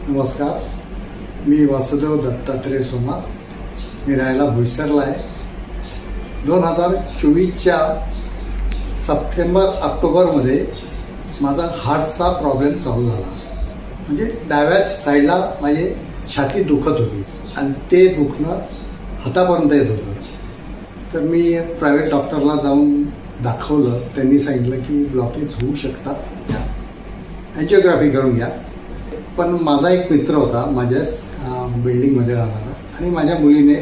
नमस्कार, मी वासुदेव दत्तात्रय सोनार. मी राहायला बोईसरला आहे. 2024च्या सप्टेंबर-ऑक्टोबरमध्ये माझा हार्टचा प्रॉब्लेम चालू झाला. म्हणजे डाव्या साईडला माझी छाती दुखत होती आणि ते दुखणं हातापर्यंत येत होतं. तर मी प्रायव्हेट डॉक्टरला जाऊन दाखवलं. त्यांनी सांगितलं की ब्लॉकेज होऊ शकतात, अँजिओग्राफी करून घ्या. पण माझा एक मित्र होता माझ्या बिल्डिंगमध्ये राहणारा, आणि माझ्या मुलीने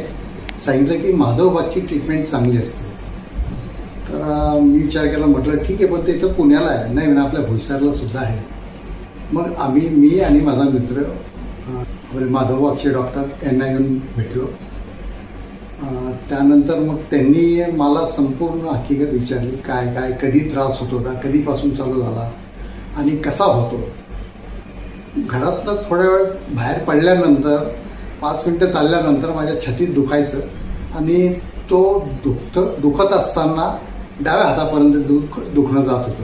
सांगितलं की माधवबागची ट्रीटमेंट चांगली असते. तर मी विचार केला, म्हटलं ठीक आहे, पण ते इथं पुण्याला आहे. नाही म्हणा, आपल्या बोईसरला सुद्धा आहे. मग मी आणि माझा मित्र माधवबागचे डॉक्टर यांना येऊन भेटलो. त्यानंतर मग त्यांनी मला संपूर्ण हकीकत विचारली, काय काय कधी त्रास होत होता, कधीपासून चालू झाला आणि कसा होतो. घरातनं थोड्या वेळ बाहेर पडल्यानंतर 5 मिनटं चालल्यानंतर माझ्या छातीत दुखायचं आणि तो दुखत असताना डाव्या हातापर्यंत दुखणं जात होतं.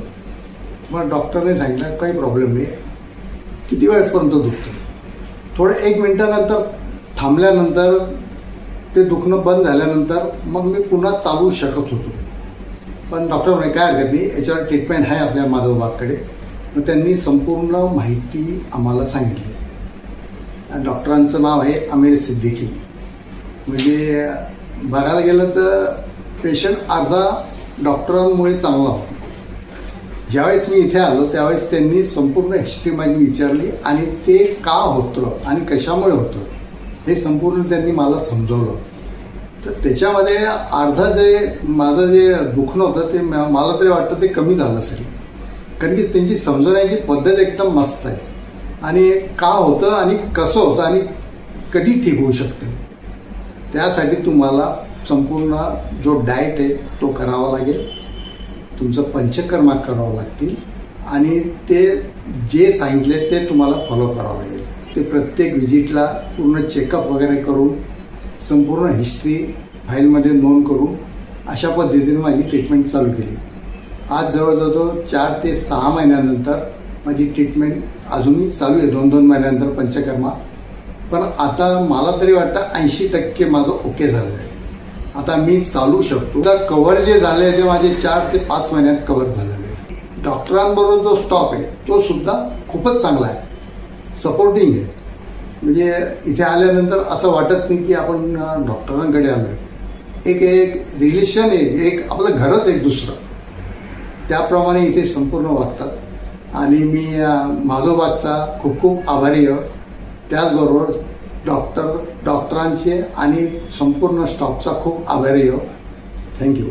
मग डॉक्टरने सांगितलं काही प्रॉब्लेम नाही, किती वेळेसपर्यंत दुखतं. थोडं 1 मिनिटानंतर थांबल्यानंतर ते दुखणं बंद झाल्यानंतर मग मी पुन्हा चालू शकत होतो. पण डॉक्टर म्हणे काय हरकत नाही, याच्यावर ट्रीटमेंट आहे आपल्या माधवबागकडे. मग त्यांनी संपूर्ण माहिती आम्हाला सांगितली. डॉक्टरांचं नाव आहे आमिर सिद्दीकी. म्हणजे बघायला गेलं तर पेशंट अर्धा डॉक्टरांमुळे चांगला होता. ज्यावेळेस मी इथे आलो त्यावेळेस त्यांनी संपूर्ण हिस्ट्री माझी विचारली आणि ते का होतं आणि कशामुळे होतं हे संपूर्ण त्यांनी मला समजवलं. तर त्याच्यामध्ये अर्धा माझं जे दुखणं होतं ते मला तरी वाटतं ते कमी झालं असेल. कारण की त्यांची समजवण्याची पद्धत एकदम मस्त आहे. आणि का होतं आणि कसं होतं आणि कधी ठीक होऊ शकते, त्यासाठी तुम्हाला संपूर्ण जो डाएट आहे तो करावा लागेल. तुमचं पंचकर्मा करावं लागतील आणि ते जे सांगितले ते तुम्हाला फॉलो करावं लागेल. ते प्रत्येक विजिटला पूर्ण चेकअप वगैरे करून संपूर्ण हिस्ट्री फाईलमध्ये नोंद करून अशा पद्धतीने माझी ट्रीटमेंट चालू केली. आज जवळजवळ 4 ते 6 महिन्यानंतर माझी ट्रीटमेंट अजूनही चालू आहे, 2-2 महिन्यानंतर पंचकर्मा. पण आता मला तरी वाटतं 80% माझं ओके झालं आहे. आता मी चालू शकतो. तर कव्हर जे झाले ते माझे 4 ते 5 महिन्यात कव्हर झालेले आहे. डॉक्टरांबरोबर जो स्टॉप आहे तो सुद्धा खूपच चांगला आहे, सपोर्टिंग आहे. म्हणजे इथे आल्यानंतर असं वाटत नाही की आपण डॉक्टरांकडे आलो आहे. एक रिलेशन आहे, एक आपलं घरच एक दुसरं, त्याप्रमाणे इथे संपूर्ण वागतात. आणि मी माधवबागचा खूप खूप आभारी आहे. त्याचबरोबर डॉक्टरांचे आणि संपूर्ण स्टाफचा खूप आभारी आहे. थँक्यू.